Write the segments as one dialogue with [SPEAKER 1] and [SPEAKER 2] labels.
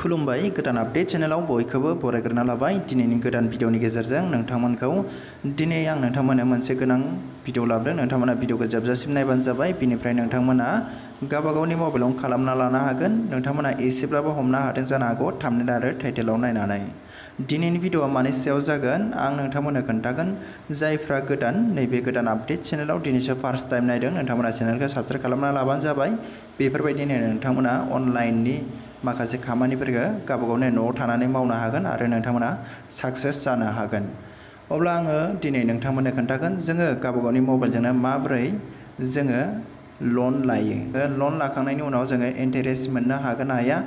[SPEAKER 1] खुलुमबाय गोदान आपडेट चेनेलाव बयखौबो बरायग्रोना लाबाय। दिनैनि गोदान भिडिअनि गेजेरजों नोंथांमोनखौ दिनै आं नोंथांमोननो मोनसे गोनां भिडिअ लाबोदों। नोंथांमोना भिडिअखौ जोबजासिम नायबानो जाबाय। बिनिफ्राय नोंथांमोना गावबागावनि मबाइलावनो खालामना लानो हागोन। नोंथांमोना एसेब्लाबो हमनो हादों जानो हागौ थाम्बनेल आरो टाइटेलाव नायनानै। दिनैनि भिडिअआ मानि सायाव जागोन आं नोंथांमोननो खोन्थागोन। जायफ्रा गोदान नैबे गोदान आपडेट चेनेलाव दिनैसो फार्स्ट टाइम नायदों नोंथांमोना चेनेलखौ साबस्क्राइब खालामना लाबानो जाबाय। बेफोरबायदिनो नोंथांमोना अनलाइननि माखासे खामानिफोरखौ गावबागावनो न'आव थानानै मावनो हागोन आरो नोंथांमोना साक्सेस जानो हागोन। अब्ला आङो दिनै नोंथांमोननो खोन्थागोन जोङो गावबागावनि मबाइलजोंनो माबोरै जोङो लन लायो। लन लाखांनायनि उनाव जोङो इन्टारेस्ट मोननो हागोन ना हाया।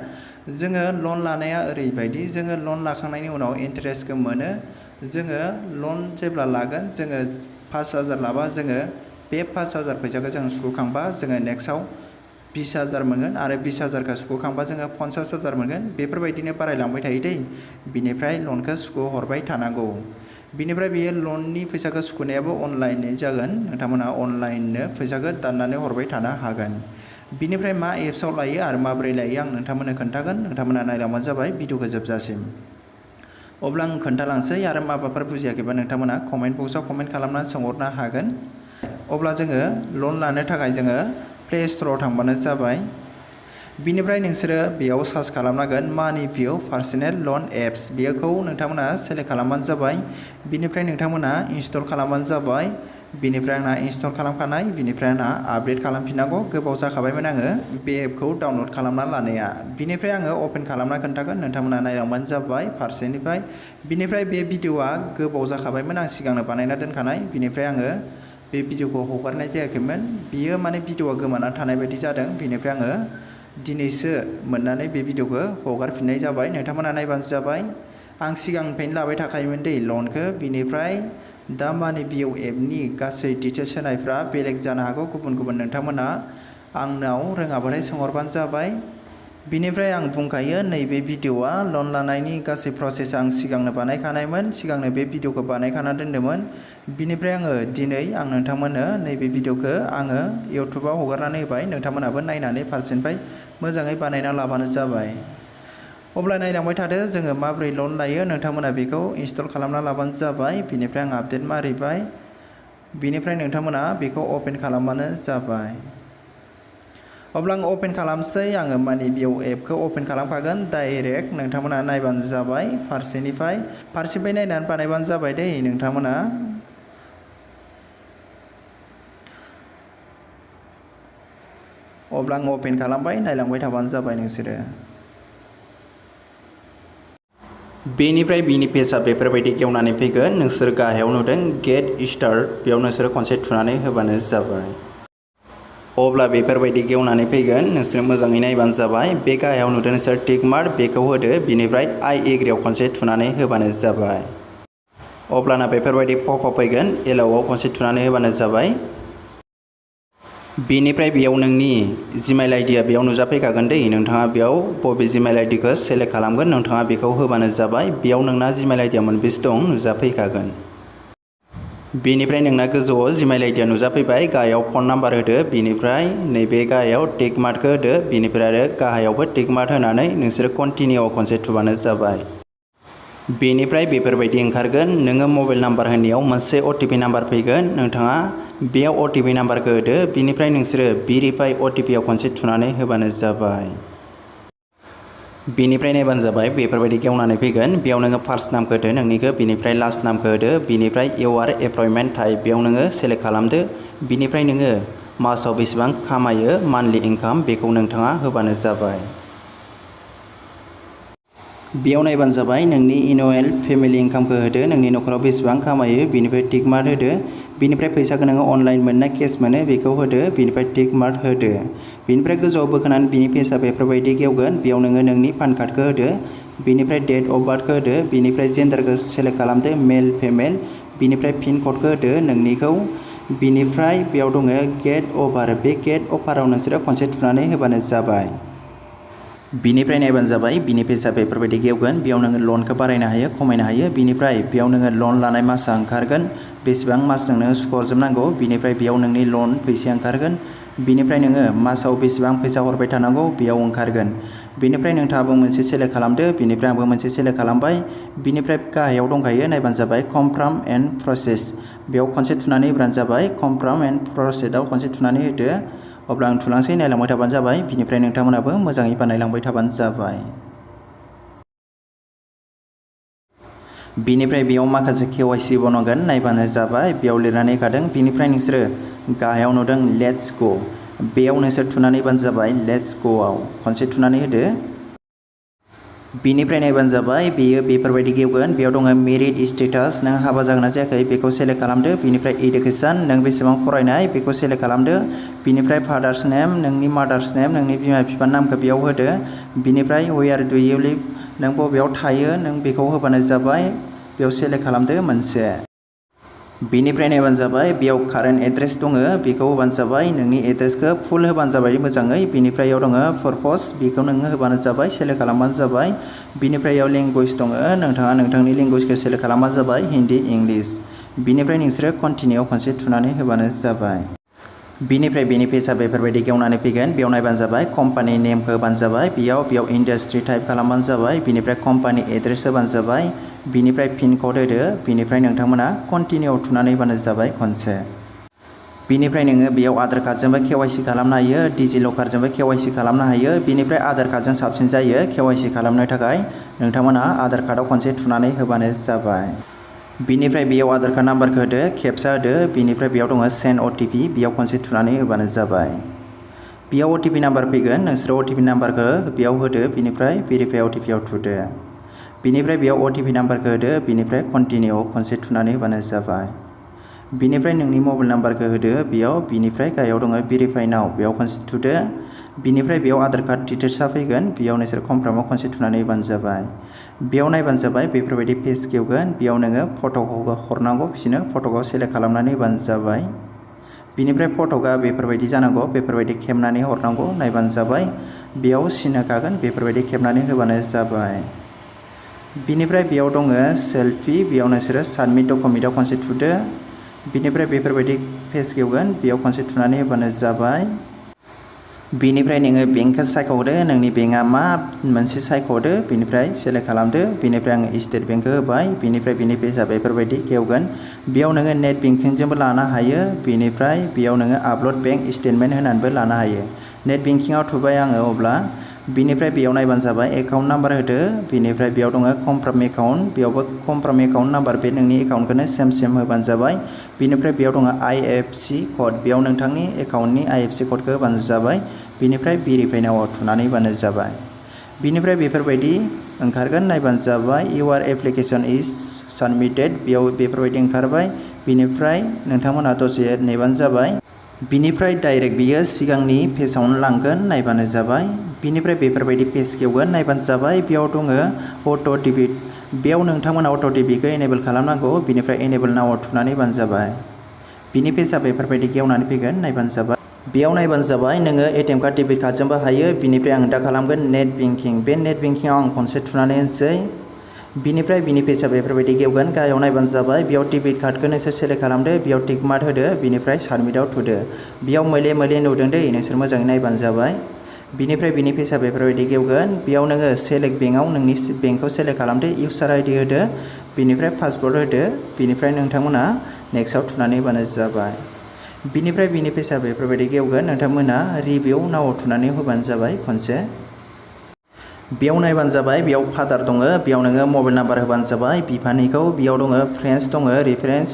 [SPEAKER 1] जोङो लन लानाया ओरैबायदि जोङो लन लाखांनायनि उनाव इन्टारेस्टखौ मोनो। जोङो लन जेब्ला लागोन जोङो 5,000 लाबा जोङो बे 5,000 फैसाखौ जों सुख'खांबा जोङो नेक्स्टआव 20,000 मोनगोन आरो 20,000खौ सुख'खांबा जोङो 50,000 मोनगोन। बेफोरबायदिनो बारायलांबाय थायो दै। बिनिफ्राय लनखौ सुख'हरबाय थानांगौ। बिनिफ्राय बेयो लननि फैसाखौ सुख'नायाबो अनलाइनै जागोन। नोंथांमोना अनलाइननो फैसाखौ दाननानै हरबाय थानो हागोन। बिनिफ्राय मा एप्सआव लायो आरो माबोरै लायो आं नोंथांमोननो खोन्थागोन। नोंथांमोना नायलांबानो जाबाय भिडिअखौ जोबजासिम। अब्ला आं खोन्थालांसै आरो माबाफोर बुजियाखैबा नोंथांमोना कमेन्ट बक्सआव कमेन्ट खालामनानै सोंहरनो हागोन। अब्ला जोङो लन लानो थाखाय जोङो प्ले स्ट'राव थांबानो जाबाय। बिनिफ्राय नोंसोरो बेयाव सार्च खालामनांगोन मानि भिउ पार्सनेल लन एप्स। बेखौ नोंथांमोना सेलेक्ट खालामबानो जाबाय। बिनिफ्राय नोंथांमोना इनस्टल खालामबानो जाबाय। बिनिफ्राय आंना इनस्टल खालामखानाय। बिनिफ्राय आंना आपडेट खालामफिननांगौ। गोबाव जाखाबायमोन आङो बे एपखौ डाउनलड खालामना लानाया। बिनिफ्राय आङो अपेन खालामना खोन्थागोन। नोंथांमोना नायलांबानो जाबाय फारसेनिफ्राय। बिनिफ्राय बे भिडिअआ गोबाव जाखाबायमोन आं सिगांनो बानायना दोनखानाय। बिनिफ्राय आङो बे भिडिअखौ हगारनाय जायाखैमोन। बियो माने भिडिअआ गोमाना थानाय बायदि जादों। बिनिफ्राय आङो दिनैसो मोननानै बे भिडिअखौ हगारफिननाय जाबाय। नोंथांमोना नायबानो जाबाय। आं सिगांनिफ्रायनो लाबाय थाखायोमोन दै लनखौ। बिनिफ्राय दा मानि भिउ एपनि गासै डिटेल्स होनायफ्रा बेलेग जानो हागौ गुबुन गुबुन। नोंथांमोना आंनाव रोङाबाथाय सोंहरबानो जाबाय। बिनिफ्राय आं बुंखायो नैबे भिडिअआ लन लानायनि गासै प्रसेस आं सिगांनो बानायखानायमोन। सिगांनो बे भिडिअखौ बानायखाना दोन्दोंमोन। बिनिफ्राय आङो दिनै आं नोंथांमोननो नैबे भिडिअखौ आङो इउटुबाव हगारनानै होबाय। नोंथांमोनाबो नायनानै फारसेनिफ्राय मोजाङै बानायना लाबानो जाबाय। अब्ला नायलांबाय थादो जोङो माबोरै लन लायो। नोंथांमोना बेखौ इनस्टल खालामना लाबानो जाबाय। बिनिफ्राय आं आपडेट मारिबाय। बिनिफ्राय नोंथांमोना बेखौ अपेन खालामबानो जाबाय। अब्ला आं अपेन खालामसै। आङो मानि भिउ एपखौ अपेन खालामखागोन डाइरेक्ट। नोंथांमोना नायबानो जाबाय फारसेनिफ्राय नायनानै बानायबानो जाबाय दै नोंथांमोना। अब्ला आं अपेन खालामबाय नायलांबाय थाबानो जाबाय नोंसोरो। बेनिफ्राय बिनि पेजआ बेफोरबायदि गेवनानै फैगोन। नोंसोर गाहायाव नुदों गेट स्टार्ट। बेयाव नोंसोरो खनसे थुनानै होबानो जाबाय। अब्ला बेफोरबायदि गेवनानै फैगोन। नोंसोर मोजाङै नायबानो जाबाय। बे गाहायाव नुदों नोंसोर टिक मार्क बेखौ होदो। बिनिफ्राय आइ एग्रीआव खनसे थुनानै होबानो जाबाय। अब्लाना बेफोरबायदि पपआप फैगोन। एलाउआव खनसे थुनानै होबानो जाबाय। बेनिफ्राय बेयाव नोंनि जिमेल आइडिया बेयाव नुजाफैखागोन दै। नोंथाङा बेयाव बबे जिमेल आइडिखौ सेलेक्ट खालामगोन नोंथाङा बेखौ होबानो जाबाय। बेयाव नोंना जिमेल आइडिया मोनबेसे दं नुजाफैखागोन। बेनिफ्राय नोंना गोजौआव जिमेल आइडिया नुजाफैबाय। गाहायाव फन नाम्बार होदो। बेनिफ्राय नैबे गाहायाव टिक मार्कखौ होदो। बेनिफ्राय आरो गाहायावबो टिक मार्क होनानै नोंसोरो कन्टिनिउआव खनसे थुबानो जाबाय। बेनिफ्राय बेफोरबायदि ओंखारगोन। नोङो मबाइल नाम्बार होनायाव मोनसे अटिपि नाम्बार फैगोन। नोंथाङा बेयाव अटिपि नाम्बारखौ होदो। बिनिफ्राय नोंसोरो भेरिफाइ अटिपिआव खनसे थुनानै होबानो जाबाय। बेनिफ्राय नायबानो जाबाय बेफोरबायदि गेवनानै फैगोन। बेयाव नोङो फार्स्ट नामखौ होदो नोंनिखौ। बिनिफ्राय लास्ट नामखौ होदो। बिनिफ्राय इउआर एमप्लयमेन्ट टाइप बेयाव नोङो सेलेक्ट खालामदो। बिनिफ्राय नोङो मासाव बेसेबां खामायो मान्थलि इनकाम बेखौ नोंथाङा होबानो जाबाय। बेयाव नायबानो जाबाय नोंनि एनुवेल फेमिलि इनकामखौ होदो। नोंनि न'खराव बेसेबां खामायो बिनिफ्राय टिक मार्क होदो। बिनिफ्राय फैसाखौ नोङो अनलाइन मोननाय केस मोनो बेखौ होदो। बिनिफ्राय टिक मार्क होदो। बिनिफ्राय गोजौआव बोखोनानै बिनि पेजआ बेफोरबायदि गेवगोन। बेयाव नोङो नोंनि पान कार्डखौ होदो। बिनिफ्राय डेट अफ बार्थखौ होदो। बिनिफ्राय जेन्डारखौ सेलेक्ट खालामदो मेल फिमेल। बिनिफ्राय पिन क'डखौ होदो नोंनिखौ। बिनिफ्राय बेयाव दङ गेट अफार। बे गेट अफाराव नोंसोरो खनसे थुनानै होबानो जाबाय। बिनिफ्राय नायबानो जाबाय बिनि पेजआ बेफोरबायदि गेवगोन। बेयाव नोङो लनखौ बारायनो हायो खमायनो हायो। बिनिफ्राय बेयाव नोङो लन लानाय मासआ ओंखारगोन। बेसेबां मासजों नोङो सुख'जोबनांगौ। बिनिफ्राय बेयाव नोंनि लन फैसाया ओंखारगोन। बिनिफ्राय नोङो मासाव बेसेबां फैसा हरबाय थानांगौ बेयाव ओंखारगोन। बेनिफ्राय नोंथाङाबो मोनसे सेलेक्ट खालामदो, बेनिफ्राय आंबो मोनसे सेलेक्ट खालामबाय। बेनिफ्राय गाहायाव दंखायो नायबानो जाबाय कनफार्म एन्ड प्रसेस। बेयाव खनसे थुनानै होब्लानो जाबाय। कनफार्म एन्ड प्रसेसआव खनसे थुनानै होदो। अब्ला आं थुलांसै, नायलांबाय थाबानो जाबाय। बिनिफ्राय नोंथांमोनाबो मोजाङै बानायलांबाय थाबानो जाबाय। बिनिफ्राय बेयाव माखासे KYC बनांगोन, नायबानो जाबाय। बेयाव लिरनानै होखादों। बिनिफ्राय नोंसोरो गाहायाव नुदों लेट्स गो। बेयाव नोंसोर थुनानै होबानो जाबाय। लेट्स ग'आव खनसे थुनानै होदो। बिनिफ्राय नायबानो जाबाय। बेयो बेफोरबायदि गेवगोन। बेयाव दङ मेरिड स्टेटास, नों हाबा जागोन ना जायाखै बेखौ सेलेक्ट खालामदो। बिनिफ्राय इडुकेसन, नों बेसेबां फरायनाय बेखौ सेलेक्ट खालामदो। बिनिफ्राय फादार्स नेम, नोंनि मादार्स नेम, नोंनि बिमा बिफानि नामखौ बेयाव होदो। बिनिफ्राय वेयार डु इउ लिभ, नों बबेयाव थायो नों बेखौ होबानो जाबाय। बेयाव सेलेक्ट खालामदो मोनसे। बिनिफ्राय नायबानो जाबाय। बेयाव कारेन्ट एड्रेस दङ, बेखौ होबानो जाबाय। नोंनि एड्रेसखौ फुल होबानो जाबाय मोजाङै। बिनिफ्राय इयाव दङ पारपस, बेखौ नोङो होबानो जाबाय, सेलेक्ट खालामबानो जाबाय। बिनिफ्राय इयाव लेंगुवेज दङ, नोंथाङा नोंथांनि लेंगुवेजखौ सेलेक्ट खालामबानो जाबाय, हिन्दी इंलिश। बिनिफ्राय नोंसोरो कन्टिनिउआव खनसे थुनानै होबानो जाबाय। बिनिफ्राय बेनि पेजआ बेफोरबायदि गेवनानै फैगोन। बेयाव नायबानो जाबाय। कम्पानि नेमखौ होबानो जाबाय। बेयाव इन्डास्ट्रि टाइप खालामबानो जाबाय। बिनिफ्राय कम्पानि एड्रेस होबानो जाबाय। बिनिफ्राय पिन कड होदो। बिनिफ्राय नोंथांमोना कन्टिनिउआव थुनानै होबानो जाबाय खनसे। बिनिफ्राय नोङो बेयाव आधार कार्डजोंबो KYC खालामनो हायो, डिजिलकारजोंबो KYC खालामनो हायो। बिनिफ्राय आधार कार्डजों साबसिन जायो KYC खालामनो थाखाय। नोंथांमोना आधार कार्डआव खनसे थुनानै होबानो जाबाय। बिनिफ्राय बेयाव आधार कार्ड नाम्बारखौ होदो, खेबसा होदो। बिनिफ्राय बेयाव दङ सेन्ड OTP, बेयाव खनसे थुनानै होबानो जाबाय। बेयाव OTP नाम्बार फैगोन, नोंसोरो OTP नाम्बारखौ बेयाव होदो। बिनिफ्राय भेरिफाइ OTP आव थुदो। बिनिफ्राय बेयाव OTP नाम्बारखौ होदो। बिनिफ्राय कन्टिनिउआव खनसे थुनानै होबानो जाबाय। बिनिफ्राय नोंनि मबाइल नाम्बारखौ होदो बेयाव। बिनिफ्राय गाहायाव दङ भेरिफाइ नाउ, बेयाव खनसे थुदो। बिनिफ्राय बेयाव आधार कार्ड डिटेल्सआ फैगोन, बेयाव नोंसोर कनफार्माव खनसे थुनानै होबानो जाबाय। बेयाव नायबानो जाबाय। बेफोरबायदि पेज गेवगोन। बेयाव नोङो फट'खौ हरनांगौ, बिसोरनो फट'खौ सेलेक्ट खालामनानै होबानो जाबाय। बिनिफ्राय फट'आ बेफोरबायदि जानांगौ, बेफोरबायदि खेबनानै हरनांगौ, नायबानो जाबाय। बेयाव सिन होखागोन, बेफोरबायदि खेबनानै होबानो जाबाय। बिनिफ्राय बेयाव दङ सेल्फि, बेयाव नोंसोरो साबमिट डकुमेन्टआव खनसे थुदो। बिनिफ्राय बेफोरबायदि पेज गेवगोन, बेयाव खनसे थुनानै होबानो जाबाय। बिनिफ्राय नोङो बेंकखौ सायख'दो, नोंनि बेंकआ मा मोनसे सायख'दो। बिनिफ्राय सेलेक्ट खालामदो। बिनिफ्राय आङो स्टेट बेंकखौ होबाय। बिनिफ्राय बेनि पेजआ बेफोरबायदि गेवगोन। बेयाव नोङो नेट बेंकिंजोंबो लानो हायो। बिनिफ्राय बेयाव नोङो आपल'ड बेंक स्टेटमेन्ट होनानैबो लानो हायो। नेट बेंकिंआव थुबाय आङो अब्ला। बिनिफ्राय बेयाव नायबानो जाबाय। एकाउन्ट नाम्बार होदो। बिनिफ्राय बेयाव दङ कनफार्म एकाउन्ट, बेयावबो कनफार्म एकाउन्ट नाम्बार, बे नोंनि एकाउन्टखौनो सेम होबानो जाबाय। बिनिफ्राय बेयाव दङ IFSC कड, बेयाव नोंथांनि एकाउन्टनि IFSC क'डखौ होबानो जाबाय। बिनिफ्राय भेरिफाइ नाउआव थुनानै होबानो जाबाय। बिनिफ्राय बेफोरबायदि ओंखारगोन, नायबानो जाबाय। इउआर एप्लिकेसन इज साबमिटेड, बेयाव बेफोरबायदि ओंखारबाय। बिनिफ्राय नोंथांमोना दसे नेबानो जाबाय। बिनिफ्राय डाइरेक्ट बियो सिगांनि पेजआवनो लांगोन, नायबानो जाबाय। बिनिफ्राय बेफोरबायदि पेज गेवगोन, नायबानो जाबाय। बेयाव दङ अट' डेबिट, बेयाव नोंथांमोना अट' डेबिटखौ एनेबल खालामनांगौ। बिनिफ्राय एनेबल नाउआव थुनानै होबानो जाबाय। बिनि पेजआ बेफोरबायदि गेवनानै फैगोन, नायबानो जाबाय। बेयाव नायबानो जाबाय। नोङो ATM कार्ड डेबिट कार्डजोंबो हायो। बिनिफ्राय आं दा खालामगोन नेट बेंकिं, बे नेट बेंकिंआव आं खनसे थुनानै होनोसै। बिनिफ्राय बिनि पेजआ बेफोरबायदि गेवगोन, गाहायाव नायबानो जाबाय। बेयाव डेबिट कार्डखौ नोंसोर सेलेक्ट खालामदो, बेयाव टिक मार्क होदो। बिनिफ्राय साबमिटआव थुदो। बेयाव मोले नुदों दै, नोंसोर मोजाङै नायबानो जाबाय। बिनिफ्राय बिनि पेजआ बेफोरबायदि गेवगोन। बेयाव नोङो सेलेक्ट बेंकआव नोंनि बेंकखौ सेलेक्ट खालामदो, इउसार ID होदो। बिनिफ्राय पासवर्ड होदो। बिनिफ्राय नोंथांमोना नेक्स्टआव थुनानै होबानो जाबाय। बिनिफ्राय बिनि पेजआ बेफोरबायदि गेवगोन, नोंथांमोना रिभिउ नाउआव थुनानै होबानो जाबाय खनसे। बेयाव नायबानो जाबाय। बेयाव फादार दङ, बेयाव नोङो मबाइल नाम्बार होबानो जाबाय बिफानिखौ। बेयाव दङ फ्रेन्ड्स दङ, रेफारेन्स,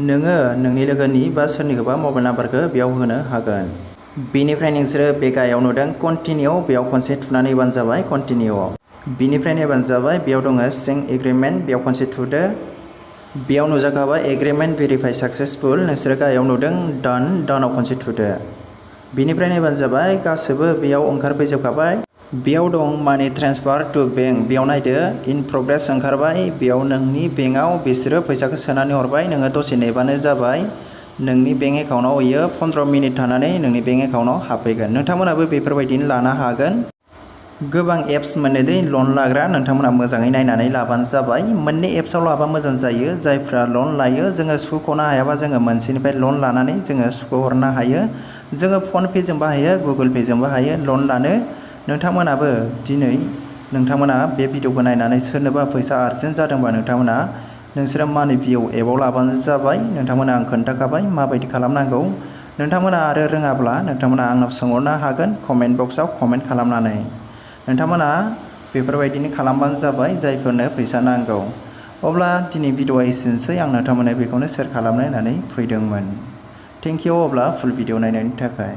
[SPEAKER 1] नोङो नोंनि लोगोनि बा सोरनिखौबा मबाइल नाम्बारखौ बेयाव होनो हागोन। बिनिफ्राय नोंसोरो बे गाहायाव नुदों कन्टिनिउ, बेयाव खनसे थुनानै होबानो जाबाय कन्टिनिउआव। बिनिफ्राय नायबानो जाबाय। बेयाव दङ सिंक एग्रिमेन्ट, बेयाव खनसे थुदो। बेयाव नुजाखाबाय एग्रिमेन्ट भेरिफाइ साक्सेसफुल, नोंसोरो गाहायाव नुदों डानआव खनसे थुदो। बिनिफ्राय नायबानो जाबाय। गासैबो बेयाव ओंखारफैजोबखाबाय। बेयाव दं मानि ट्रेन्सफार टु बेंक, बेयाव नायदो इन प्रग्रेस ओंखारबाय। बेयाव नोंनि बेंकआव बिसोरो फैसाखौ सोनानै हरबाय, नोङो दसे नेबानो जाबाय। नोंनि बेंक एकाउन्टआव इयो 15 मिनिट थानानै नोंनि बेंक एकाउन्टआव हाबफैगोन। नोंथांमोनाबो बेफोरबायदिनो लानो हागोन। गोबां एप्स मोनो दै लन लाग्रा, नोंथांमोना मोजाङै नायनानै लाबानो जाबाय। मोननै एप्सआव लाबा मोजां जायो। जायफ्रा लन लायो, जोङो सुख'नो हायाबा जोङो मोनसेनिफ्राय लन लानानै जोङो सुख'हरनो हायो। जोङो फनपेजोंबो हायो, गुगोल पेजोंबो हायो लन लानो। नोंथांमोनाबो दिनै नोंथांमोना बे भिडिअखौ नायनानै सोरनोबा फैसा आर्जेन्ट जादोंबा नोंथांमोना नोंसोरो मानि भिउ एपआव लाबानो जाबाय। नोंथांमोना आं खोन्थाखाबाय माबायदि खालामनांगौ। नोंथांमोना आरो रोङाब्ला नोंथांमोना आंनाव सोंहरनो हागोन कमेन्ट बक्सआव कमेन्ट खालामनानै। नोंथांमोना बेफोरबायदिनो खालामबानो जाबाय जायफोरनो फैसा नांगौ। अब्ला दिनै भिडिअआ एसेनोसै, आं नोंथांमोननो बेखौनो शेयार खालामनो होननानै फैदोंमोन। थेंक इउ अब्ला फुल भिडिअ नायनायनि थाखाय।